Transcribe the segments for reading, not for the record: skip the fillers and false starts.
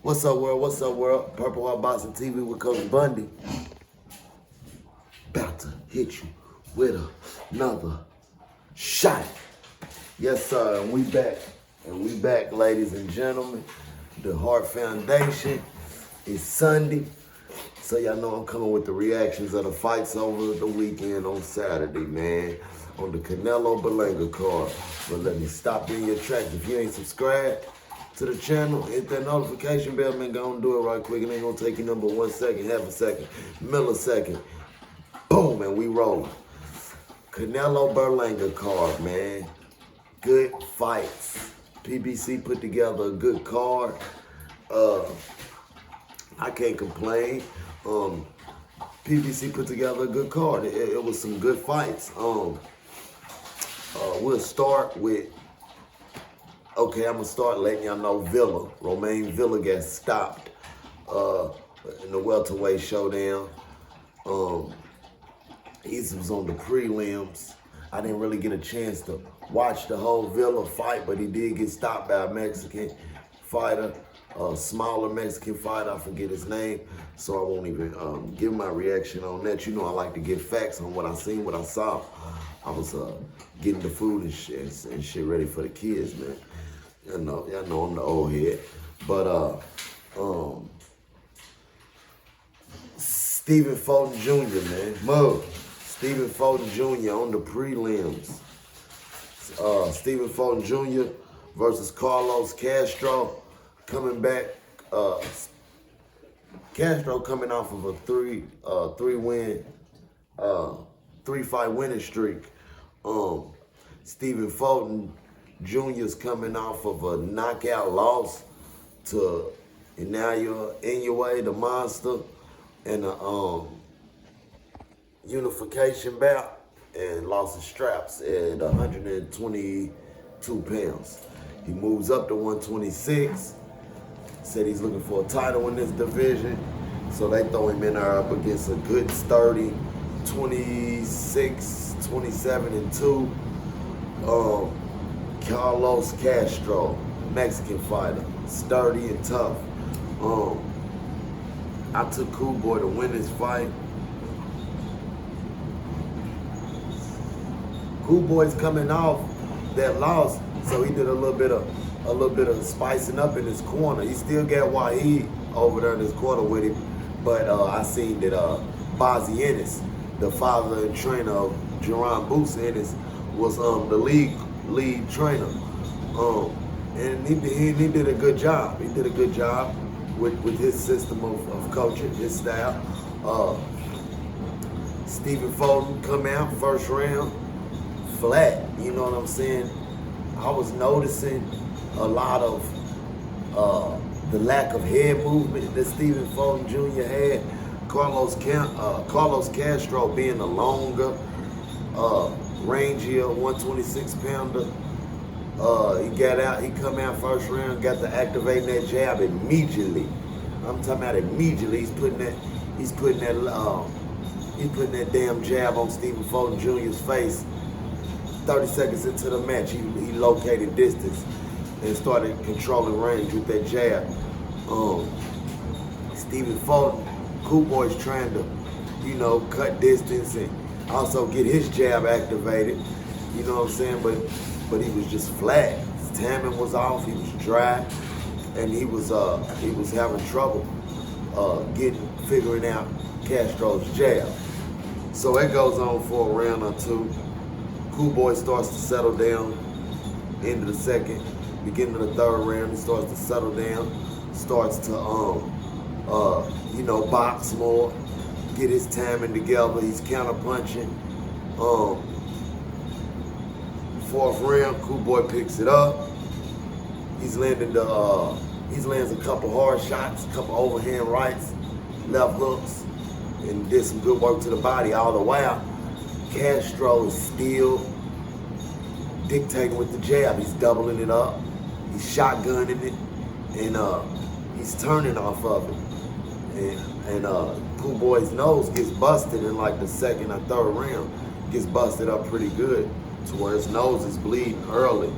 What's up, world? What's up, world? Purple Heart Boxing TV with Coach Bundy. About to hit you with another shot. Yes, sir. And we back. And we back, ladies and gentlemen. The Heart Foundation is Sunday. So y'all know I'm coming with the reactions of the fights over the weekend on Saturday, man. On the Canelo Berlanga card. But let me stop you in your tracks. If you ain't subscribed to the channel, hit that notification bell, man. Go and do it right quick. It ain't gonna take you number 1 second, half a second, millisecond. Boom, and we rolling. Canelo Berlanga card, man. Good fights. PBC put together a good card. I can't complain. PBC put together a good card. It was some good fights. We'll start with, okay, I'm gonna start letting y'all know Villa. Romain Villa got stopped in the welterweight showdown. He was on the prelims. I didn't really get a chance to watch the whole Villa fight, but he did get stopped by a Mexican fighter, a smaller Mexican fighter, I forget his name, so I won't even give my reaction on that. You know I like to get facts on what I seen, what I saw. I was getting the food and shit ready for the kids, man. Y'all know I'm the old head. But Stephen Fulton Jr., man. Stephen Fulton Jr. on the prelims. Stephen Fulton Jr. versus Carlos Castro. Coming back. Castro coming off of a three-fight winning streak. Stephen Fulton Jr.'s coming off of a knockout loss to Inoue, the Monster, and a unification bout, and lost his straps at 122 pounds. He moves up to 126. Said he's looking for a title in this division, so they throw him in there up against a good sturdy 26, 27-2 Carlos Castro, Mexican fighter, sturdy and tough. I took Cool Boy to win this fight. Cool Boy's coming off that loss, so he did a little bit of spicing up in his corner. He still got Wahid over there in his corner with him, but I seen that Bazzi Ennis, the father and trainer of Jerron Boots Ennis, was the lead trainer, and he did a good job. He did a good job with his system of coaching, his style. Stephen Fulton come out first round flat. You know what I'm saying? I was noticing a lot of the lack of head movement that Stephen Fulton Jr. had. Carlos Castro being a longer, rangier 126-pounder. He come out first round, got to activating that jab immediately. I'm talking about immediately. He's putting that damn jab on Stephen Fulton Jr.'s face. 30 seconds into the match, he located distance and started controlling range with that jab. Stephen Fulton, Cool Boy's trying to, cut distance and also get his jab activated. You know what I'm saying? But he was just flat. His timing was off. He was dry, and he was having trouble figuring out Castro's jab. So it goes on for a round or two. Cool Boy starts to settle down. End of the second, beginning of the third round, he starts to settle down. Starts to box more, get his timing together. He's counter punching. Fourth round, Cool Boy picks it up. He's lands a couple hard shots, a couple overhand rights, left hooks, and did some good work to the body. All the while, Castro is still dictating with the jab. He's doubling it up, he's shotgunning it, and he's turning off of it. And Cool Boy's nose gets busted in like the second or third round. Gets busted up pretty good to where his nose is bleeding early.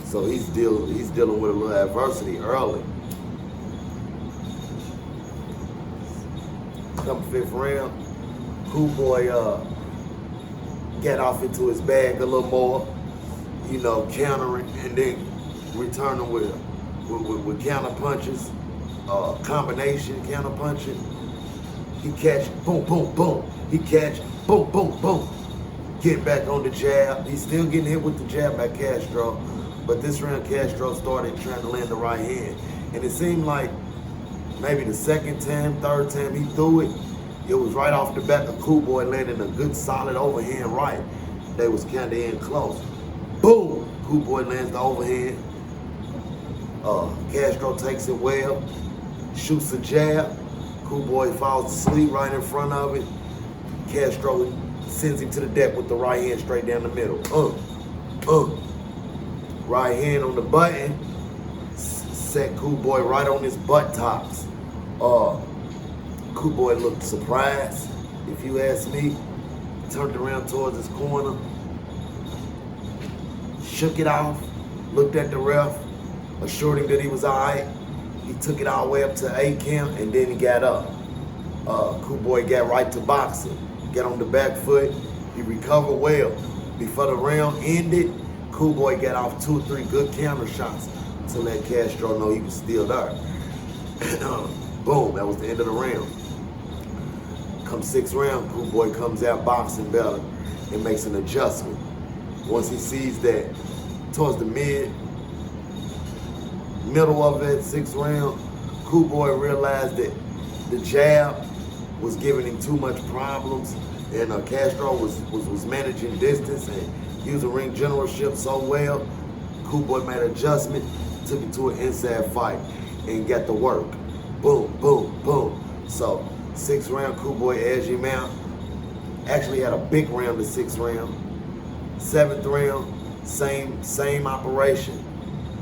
So he's dealing with a little adversity early. come 5th round, Cool Boy get off into his bag a little more, you know, countering and then returning with counter punches, combination counter punching. He catch, boom, boom, boom. He catch, boom, boom, boom. Getting back on the jab. He's still getting hit with the jab by Castro, but this round Castro started trying to land the right hand. And it seemed like maybe the second time, third time he threw it, it was right off the back of Cool Boy landing a good solid overhand right. They was kind of in close. Boom! Cool Boy lands the overhand. Castro takes it well, shoots a jab. Cool Boy falls asleep right in front of it. Castro sends him to the deck with the right hand straight down the middle. Right hand on the button. Set Cool Boy right on his buttocks. Cool Boy looked surprised, if you ask me. Turned around towards his corner. Shook it off. Looked at the ref. Assured him that he was all right. He took it all the way up to A count and then he got up. Cool Boy got right to boxing. Got on the back foot. He recovered well. Before the round ended, Cool Boy got off 2 or 3 good counter shots to let Castro know he was still there. Boom, that was the end of the round. Come 6th round, Cool Boy comes out boxing better and makes an adjustment. Once he sees that towards the middle of that 6th round, Cool Boy realized that the jab was giving him too much problems, and Castro was managing distance and using ring generalship so well. Cool Boy made an adjustment, took it to an inside fight, and got the work. Boom, boom, boom. So 6th round, Cool Boy edged him out. Actually had a big round the 6th round. 7th round, same operation,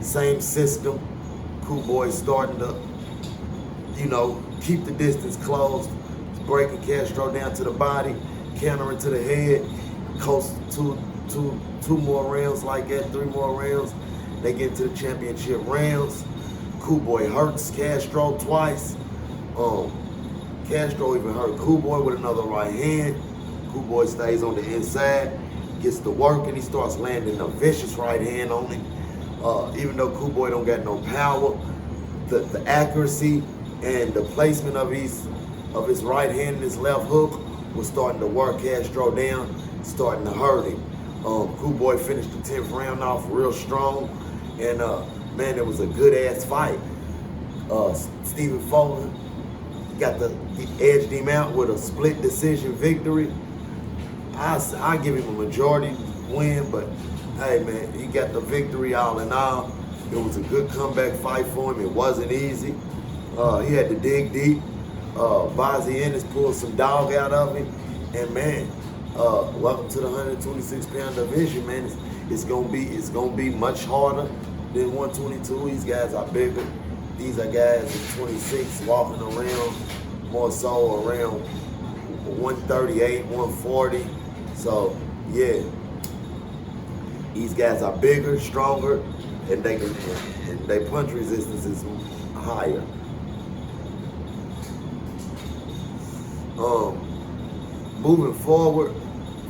same system. Cool Boy starting to, you know, keep the distance closed, breaking Castro down to the body, countering to the head. Coast two more rounds like that, 3 more rounds. They get to the championship rounds. Cool Boy hurts Castro twice. Castro even hurt Cool Boy with another right hand. Cool Boy stays on the inside, gets to work, and he starts landing a vicious right hand on him. Even though Cool Boy don't got no power, the accuracy and the placement of his right hand and his left hook was starting to work Castro down, starting to hurt him. Cool Boy finished the 10th round off real strong, and man, it was a good ass fight. Stephen Foley he edged him out with a split decision victory. I give him a majority win, but hey man, he got the victory all in all. It was a good comeback fight for him. It wasn't easy. He had to dig deep. Bazzi Ennis pulled some dog out of him. And man, welcome to the 126-pound division, man. It's gonna be much harder than 122. These guys are bigger. These are guys at 26 walking around more so around 138, 140. So yeah, these guys are bigger, stronger, and their punch resistance is higher. Moving forward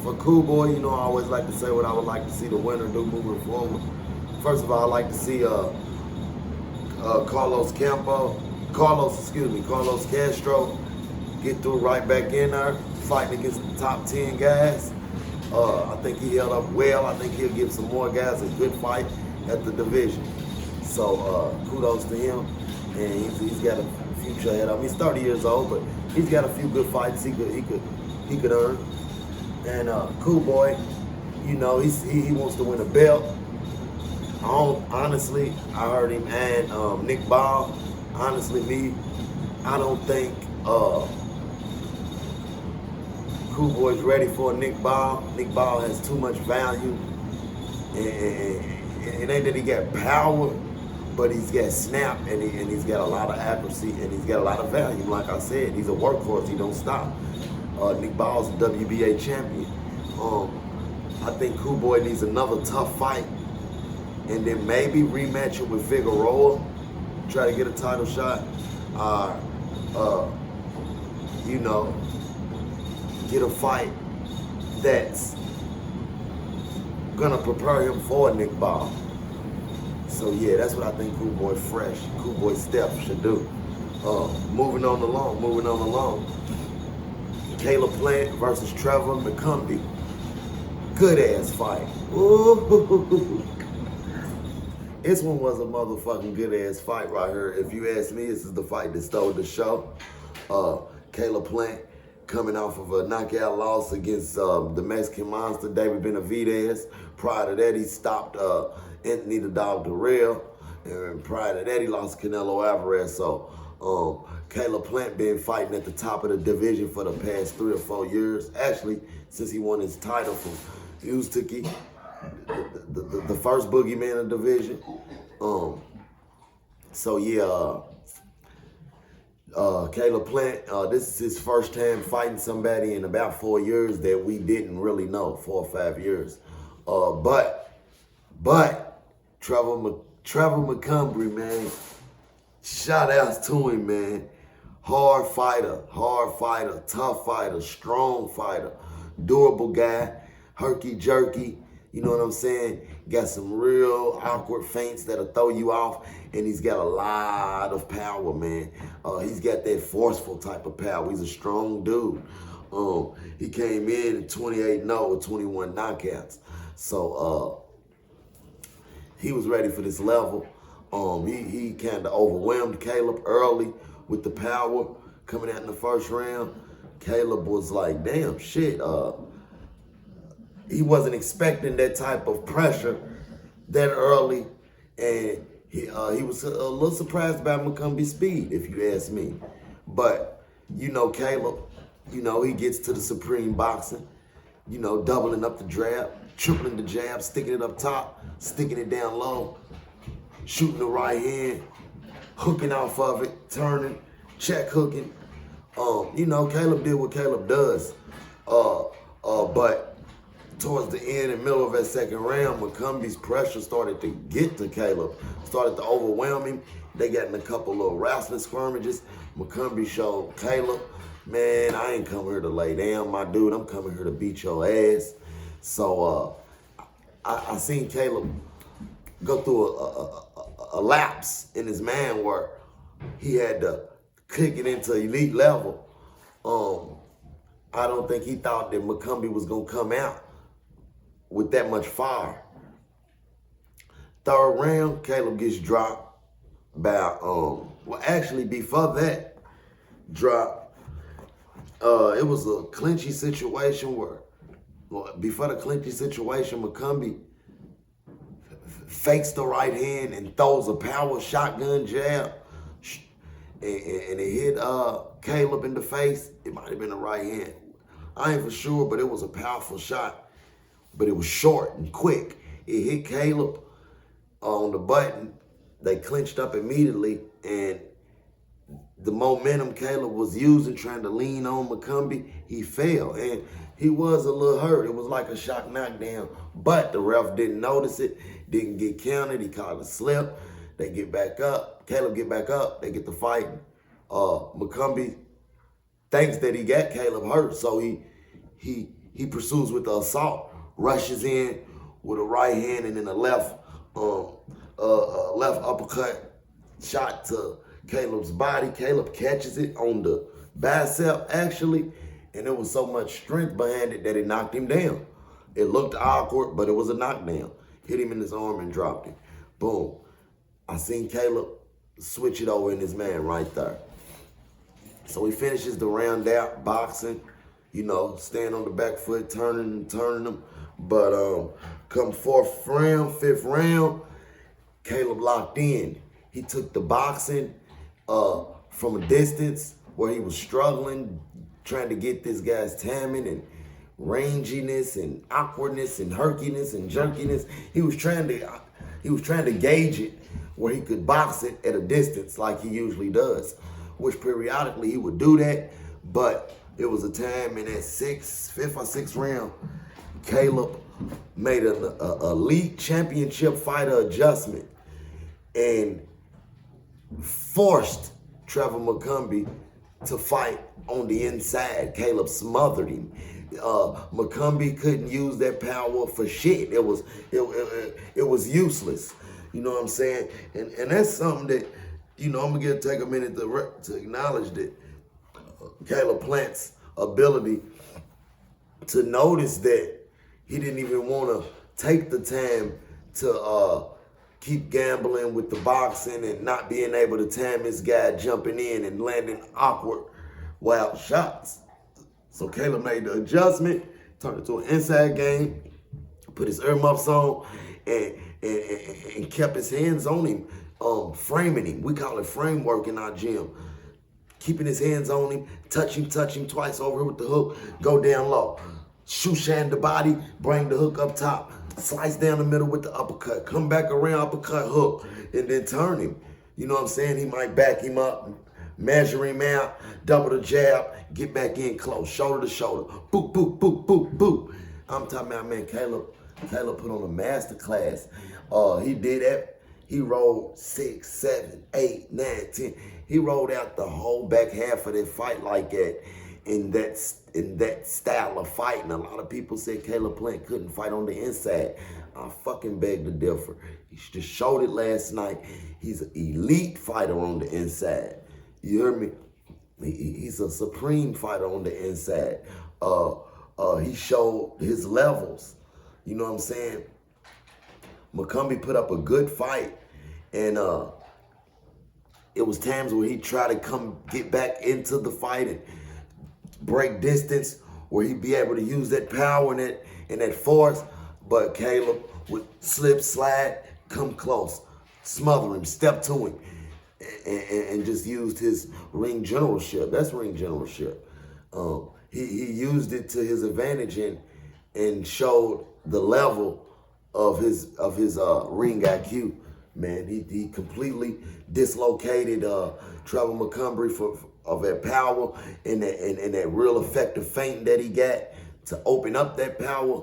for Cool Boy, you know, I always like to say what I would like to see the winner do moving forward. First of all, I like to see Carlos Castro get through right back in there, fighting against the top 10 guys. I think he held up well. I think he'll give some more guys a good fight at the division. So kudos to him, and he's got a future ahead of him. He's 30 years old, but he's got a few good fights he could earn. And Cool Boy, you know, he wants to win a belt. Honestly, I heard him and Nick Ball. Honestly, I don't think Cool Boy's ready for a Nick Ball. Nick Ball has too much value. And it ain't that he got power, but he's got snap, and he's got a lot of accuracy, and he's got a lot of value. Like I said, he's a workhorse. He don't stop. Nick Ball's a WBA champion. I think Cool Boy needs another tough fight, and then maybe rematch it with Figueroa, try to get a title shot. you know, get a fight that's gonna prepare him for Nick Ball. So yeah, that's what I think Cool Boy Fresh, Cool Boy Steph should do. Moving on along. Caleb Plant versus Trevor McCumbee. Good ass fight. Ooh. This one was a motherfucking good ass fight right here. If you ask me, this is the fight that stole the show. Caleb Plant coming off of a knockout loss against the Mexican monster, David Benavidez. Prior to that, he stopped Anthony the Dog Darrell. And prior to that, he lost Canelo Alvarez. So Caleb Plant been fighting at the top of the division for the past 3 or 4 years. Actually, since he won his title from Uztaki, the first boogeyman of the division. So yeah, Caleb Plant, this is his first time fighting somebody in about 4 years that we didn't really know, 4 or 5 years. But Trevor McCumbee, man, shout outs to him, man. Hard fighter, tough fighter, strong fighter, durable guy, herky-jerky, you know what I'm saying? Got some real awkward feints that'll throw you off, and he's got a lot of power, man. He's got that forceful type of power. He's a strong dude. He came in 28-0 with 21 knockouts. So he was ready for this level. He kind of overwhelmed Caleb early with the power coming out in the first round. Caleb was like, damn, shit. He wasn't expecting that type of pressure that early, and he was a little surprised by McCumbee's speed, if you ask me. But, you know, Caleb, you know, he gets to the supreme boxing, you know, doubling up the jab, tripling the jab, sticking it up top, sticking it down low, shooting the right hand, hooking off of it, turning, check hooking. You know, Caleb did what Caleb does. But towards the end and middle of that second round, McCumbee's pressure started to get to Caleb, started to overwhelm him. They got in a couple little wrestling skirmishes. McCumbee showed Caleb, man, I ain't come here to lay down, my dude. I'm coming here to beat your ass. So I seen Caleb go through a lapse in his mind where he had to kick it into elite level. I don't think he thought that McCumbee was gonna come out with that much fire. Third round, Caleb gets dropped by, well, actually before that drop, it was a clinchy situation where, well, before the clinchy situation, McCumbee fakes the right hand and throws a power shotgun jab, and it hit Caleb in the face. It might have been the right hand. I ain't for sure, but it was a powerful shot. But it was short and quick. It hit Caleb on the button. They clinched up immediately, and the momentum Caleb was using, trying to lean on McCumbee, he fell, and he was a little hurt. It was like a shock knockdown, but the ref didn't notice it, didn't get counted. He called a slip. They get back up. Caleb get back up. They get the fight. McCumbee thinks that he got Caleb hurt, so he pursues with the assault. Rushes in with a right hand and then a left uppercut shot to Caleb's body. Caleb catches it on the bicep, actually, and there was so much strength behind it that it knocked him down. It looked awkward, but it was a knockdown. Hit him in his arm and dropped him. Boom. I seen Caleb switch it over in his man right there. So he finishes the round out, boxing, you know, staying on the back foot, turning them. But come fourth round, fifth round, Caleb locked in. He took the boxing from a distance where he was struggling, trying to get this guy's timing and ranginess and awkwardness and herkiness and jerkiness. He was trying to gauge it where he could box it at a distance like he usually does, which periodically he would do that. But it was a time in that fifth or sixth round, Caleb made an elite championship fighter adjustment and forced Trevor McCumbee to fight on the inside. Caleb smothered him. McCombie couldn't use that power for shit. It was useless. You know what I'm saying? And that's something that, I'm gonna take a minute to acknowledge that Caleb Plant's ability to notice that he didn't even want to take the time to keep gambling with the boxing and not being able to time this guy jumping in and landing awkward, wild shots. So Caleb made the adjustment, turned it to an inside game, put his earmuffs on, and kept his hands on him, framing him. We call it framework in our gym. Keeping his hands on him, touch him twice over with the hook, go down low. Shoe shine the body, bring the hook up top, slice down the middle with the uppercut, come back around, uppercut, hook, and then turn him. You know what I'm saying? He might back him up, measure him out, double the jab, get back in close, shoulder to shoulder, boop, boop, boop, boop, boop. I'm talking about, man, Caleb put on a master class. He did that. He rolled 6, 7, 8, 9, 10. He rolled out the whole back half of that fight like that. In that style of fighting. A lot of people said Caleb Plant couldn't fight on the inside. I fucking beg to differ. He just showed it last night. He's an elite fighter on the inside. You heard me? He's a supreme fighter on the inside. He showed his levels. You know what I'm saying? McCombie put up a good fight, and it was times where he tried to get back into the fight and break distance, where he'd be able to use that power and that force, but Caleb would slip, slide, come close, smother him, step to him, and just used his ring generalship. That's ring generalship. He used it to his advantage and showed the level of his ring IQ. Man, he completely dislocated Trevor McCombie of that power and that real effective feint that he got to open up that power.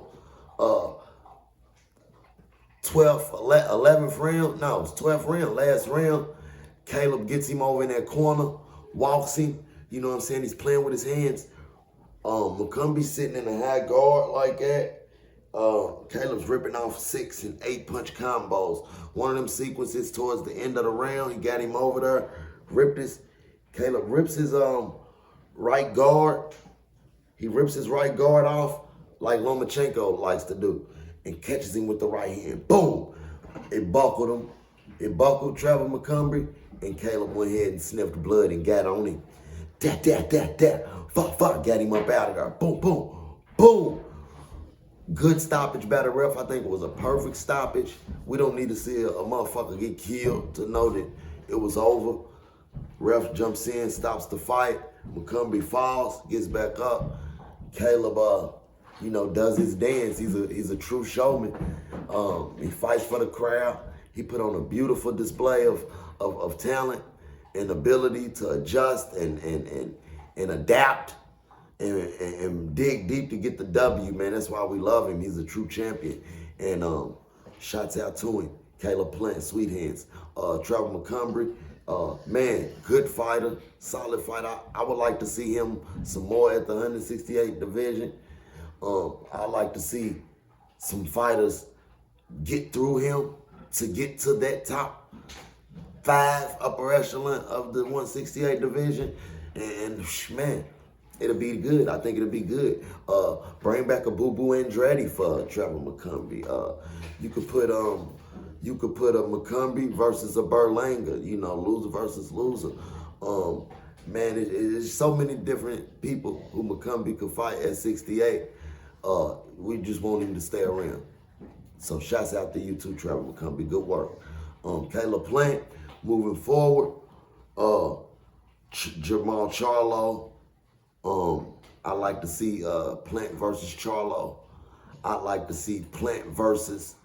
11th round, no, it's 12th round, last round. Caleb gets him over in that corner, walks him. You know what I'm saying? He's playing with his hands. McCombie sitting in a high guard like that. Caleb's ripping off 6 and 8 punch combos. One of them sequences towards the end of the round, he got him over there, Caleb rips his right guard. He rips his right guard off like Lomachenko likes to do and catches him with the right hand. Boom! It buckled him. It buckled Trevor McCombie, and Caleb went ahead and sniffed blood and got on him. Fuck, got him up out of there. Boom, boom, boom. Good stoppage by the ref. I think it was a perfect stoppage. We don't need to see a motherfucker get killed to know that it was over. Ref jumps in, stops the fight. McCombie falls, gets back up. Caleb, does his dance. He's a true showman. He fights for the crowd. He put on a beautiful display of talent and ability to adjust and adapt and dig deep to get the W, man. That's why we love him. He's a true champion. And shouts out to him. Caleb Plant, sweet hands. Trevor McCombie, man, good fighter, solid fighter. I would like to see him some more at the 168 division. I'd like to see some fighters get through him to get to that top 5 upper echelon of the 168 division. And man, it'll be good. I think it'll be good. Bring back a Boo Boo Andretti for Trevor McCombie. You could put a McCombie versus a Berlanga. Loser versus loser. Man, there's so many different people who McCombie could fight at 68. We just want him to stay around. So shouts out to you too, Trevor McCombie. Good work. Caleb Plant moving forward. Jamal Charlo. I like to see Plant versus Charlo. I like to see Plant versus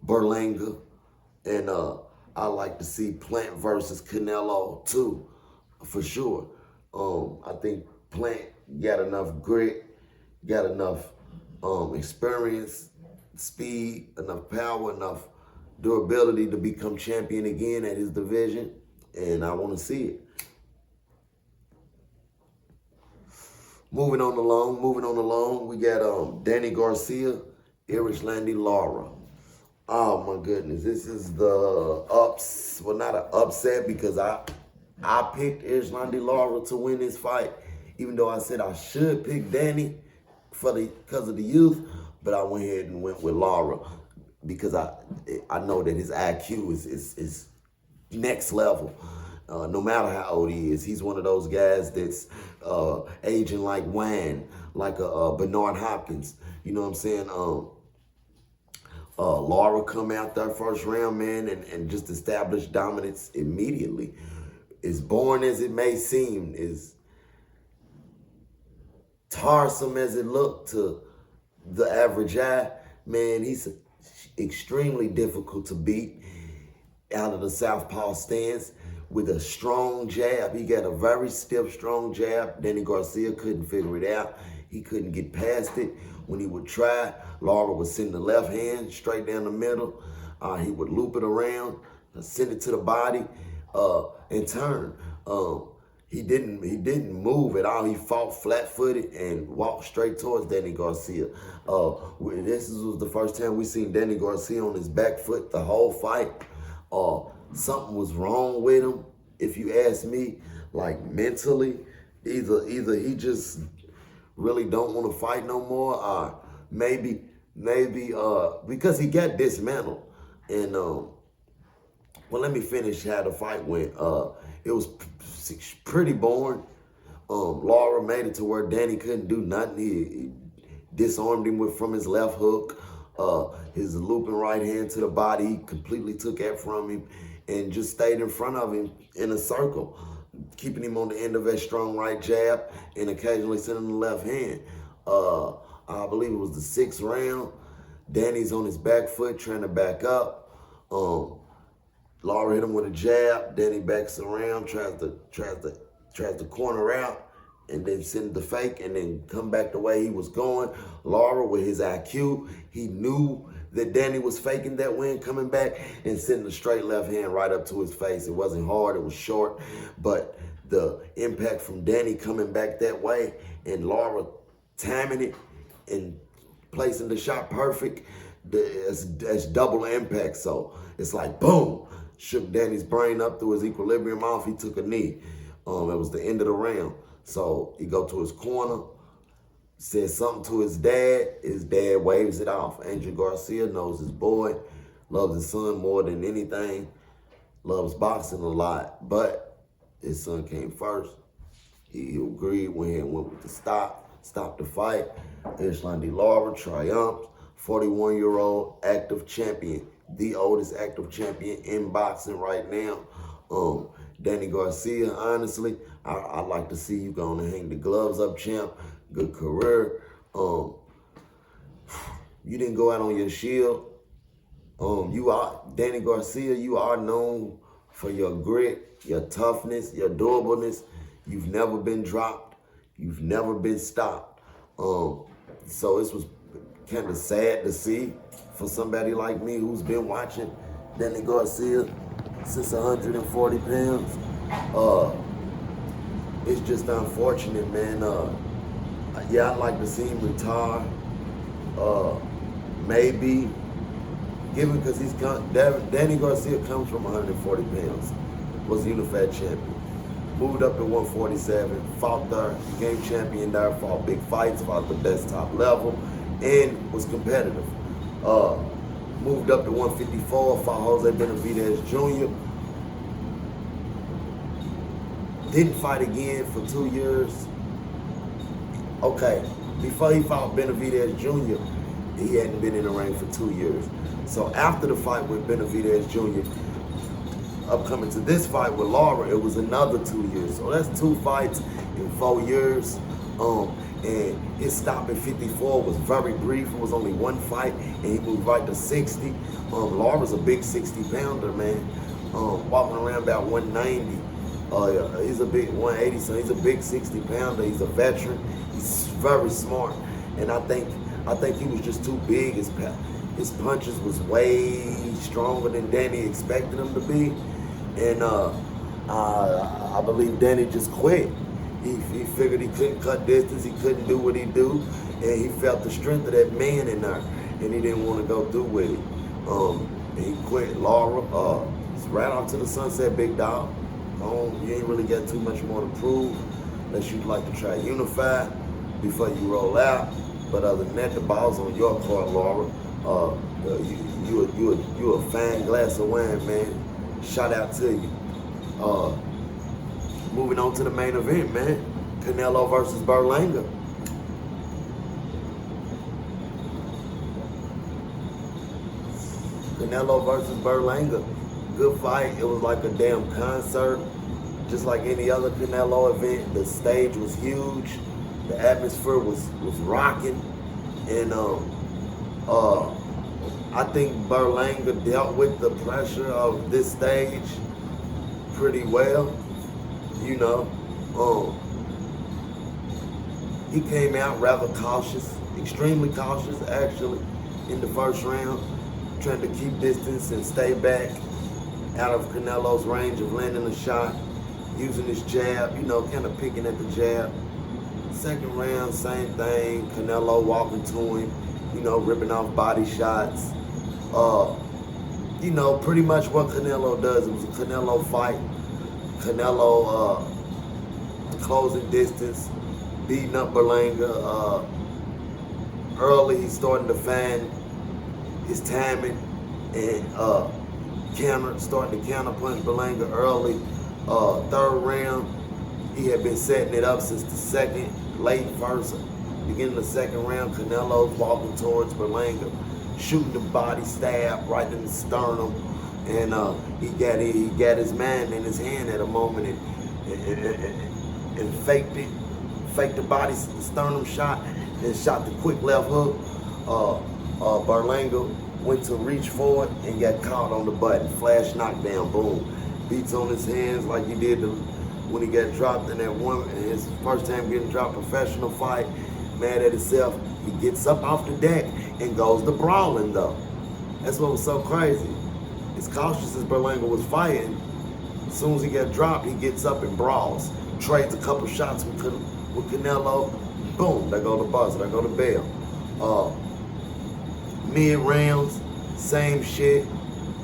Berlanga. And I like to see Plant versus Canelo too, for sure. I think Plant got enough grit, got enough experience, speed, enough power, enough durability to become champion again at his division. And I want to see it. moving on along, we got Danny Garcia, Landy Lara. Oh my goodness, this is the not an upset because I picked Landy Lara to win this fight, even though I said I should pick Danny because of the youth, but I went ahead and went with Lara because I know that his IQ is next level. No matter how old he is, he's one of those guys that's aging like wine, like a Bernard Hopkins. You know what I'm saying? Lara come out there first round, man, and just establish dominance immediately. As boring as it may seem, as tiresome as it looked to the average eye, man, he's extremely difficult to beat out of the southpaw stance with a strong jab. He got a very stiff, strong jab. Danny Garcia couldn't figure it out. He couldn't get past it. When he would try, Lara would send the left hand straight down the middle. He would loop it around, send it to the body, and turn. He didn't move at all. He fought flat-footed and walked straight towards Danny Garcia. This was the first time we seen Danny Garcia on his back foot the whole fight. Something was wrong with him, if you ask me, like mentally. Either he just really don't want to fight no more, or maybe because he got dismantled. And well, let me finish how the fight went. It was pretty boring. Lara made it to where Danny couldn't do nothing. He disarmed him from his left hook. His looping right hand to the body, he completely took that from him and just stayed in front of him in a circle, keeping him on the end of that strong right jab and occasionally sending the left hand. I believe it was the 6th round. Danny's on his back foot trying to back up. Lara hit him with a jab. Danny backs around, tries to corner out, and then send the fake and then come back the way he was going. Lara, with his IQ, he knew that Danny was faking that win, coming back and sending a straight left hand right up to his face. It wasn't hard, it was short, but the impact from Danny coming back that way and Lara timing it and placing the shot perfect, that's double impact. So it's like, boom, shook Danny's brain up, threw his equilibrium off, he took a knee. It was the end of the round. So he go to his corner, says something to his dad waves it off. Angel Garcia knows his boy, loves his son more than anything, loves boxing a lot, but his son came first. He agreed, went with the stop the fight. Landy Lara triumphed, 41-year-old active champion, the oldest active champion in boxing right now. Danny Garcia, honestly, I'd like to see you go on and hang the gloves up, champ. Good career. You didn't go out on your shield. Danny Garcia, you are known for your grit, your toughness, your durableness. You've never been dropped. You've never been stopped. So this was kind of sad to see for somebody like me who's been watching Danny Garcia since 140 pounds. It's just unfortunate, man. Yeah, I'd like to see him retire. Maybe, given because Danny Garcia comes from 140 pounds, was unified champion. Moved up to 147, fought there, became champion there, fought big fights, fought the best top level, and was competitive. Moved up to 154, fought Jose Benavidez Jr. Didn't fight again for 2 years. Okay, before he fought Benavidez Jr., he hadn't been in the ring for 2 years. So after the fight with Benavidez Jr., upcoming to this fight with Lara, it was another 2 years. So that's 2 fights in 4 years. And his stop at 54 was very brief. It was only 1 fight, and he moved right to 60. Lara's a big 60-pounder, man. Walking around about 190. He's a big 180, so he's a big 60-pounder. He's a veteran. He's very smart, and I think he was just too big. His punches was way stronger than Danny expected him to be, and I believe Danny just quit. He figured he couldn't cut distance, he couldn't do what he do, and he felt the strength of that man in there, and he didn't want to go through with it. And he quit. Laura, it's right off to the sunset, big dog. You ain't really got too much more to prove, unless you'd like to try unify before you roll out. But other than that, the ball's on your court, Laura. You a fine glass of wine, man. Shout out to you. Moving on to the main event, man. Canelo versus Berlanga. Canelo versus Berlanga. Good fight. It was like a damn concert. Just like any other Canelo event, the stage was huge. The atmosphere was rocking. And I think Berlanga dealt with the pressure of this stage pretty well. You know, he came out rather cautious, extremely cautious actually, in the first round, trying to keep distance and stay back out of Canelo's range of landing a shot, using his jab, you know, kind of picking at the jab. Second round, same thing, Canelo walking to him, you know, ripping off body shots. You know, pretty much what Canelo does. It was a Canelo fight. Canelo closing distance, beating up Berlanga. Early, he's starting to find his timing and starting to counterpunch Berlanga early. Third round, he had been setting it up since the second, late first, beginning of the second round. Canelo's walking towards Berlanga, shooting the body stab right in the sternum. And he got his man in his hand at a moment and faked the body, the sternum shot, and shot the quick left hook. Berlanga went to reach forward and got caught on the button. Flash knockdown, boom. Beats on his hands like he did when he got dropped in that one, his first time getting dropped professional fight. Mad at himself. He gets up off the deck and goes to brawling though. That's what was so crazy. As cautious as Berlanga was fighting, as soon as he got dropped, he gets up and brawls. Trades a couple shots with Canelo. Boom, there go the buzzer, there go the bell. Mid rounds, same shit.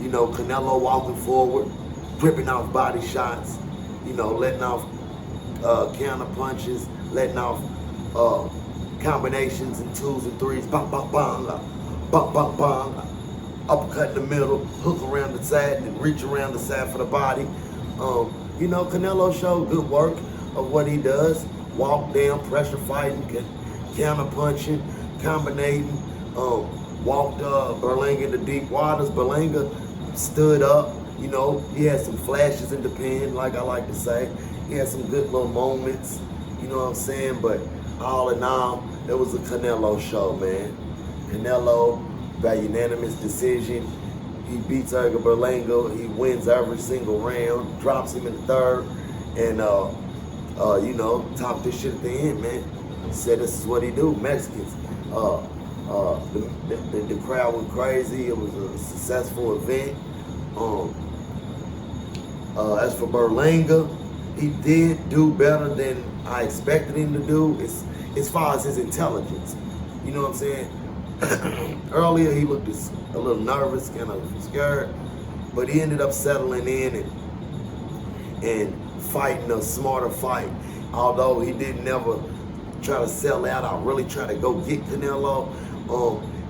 You know, Canelo walking forward, ripping off body shots, you know, letting off counter punches, letting off combinations and twos and threes. Bang, bang, bang, bang, bang, bang. Uppercut in the middle, hook around the side, and reach around the side for the body. You know, Canelo showed good work of what he does. Walk down, pressure fighting, counter punching, combinating. Walked Berlanga into deep waters. Berlanga stood up. You know, he had some flashes in the pen, like I like to say. He had some good little moments. You know what I'm saying? But all in all, it was a Canelo show, man. Canelo, by unanimous decision, he beats Edgar Berlanga. He wins every single round, drops him in the third, and you know, talk this shit at the end, man. Said this is what he do, Mexicans. The crowd went crazy. It was a successful event. As for Berlanga, he did do better than I expected him to do as far as his intelligence. You know what I'm saying? Earlier he looked a little nervous, kind of scared, but he ended up settling in and fighting a smarter fight. Although he didn't never try to sell out or really try to go get Canelo,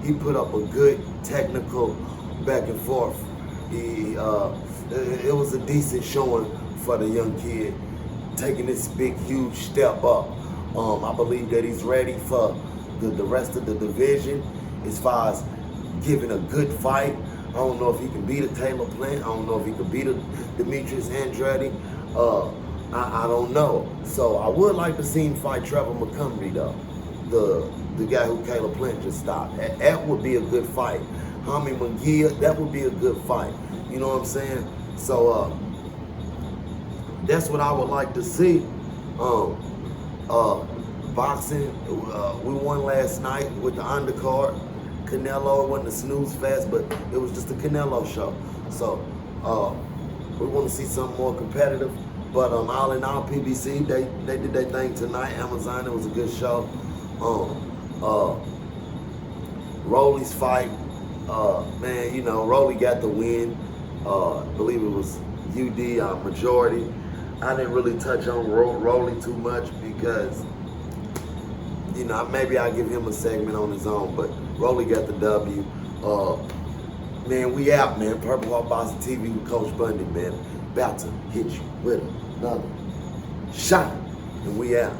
he put up a good technical back and forth. It was a decent showing for the young kid, taking this big, huge step up. I believe that he's ready for the rest of the division as far as giving a good fight. I don't know if he can beat a Caleb Plant. I don't know if he can beat a Demetrius Andrade. I don't know. So I would like to see him fight Trevor Montgomery though, the guy who Caleb Plant just stopped. That would be a good fight. Jaime Munguia, that would be a good fight. You know what I'm saying? So that's what I would like to see. Boxing, we won last night with the undercard. Canelo wasn't a snooze fest, but it was just a Canelo show. So we want to see something more competitive. But all in all, PBC, they did their thing tonight. Amazon, it was a good show. Rolly's fight, man, you know, Rolly got the win. I believe it was UD majority. I didn't really touch on Rolly too much because, you know, maybe I'll give him a segment on his own, but Rolly got the W. Man, we out, man. Purple Heart Boxing TV with Coach Bundy, man. About to hit you with another shot. And we out.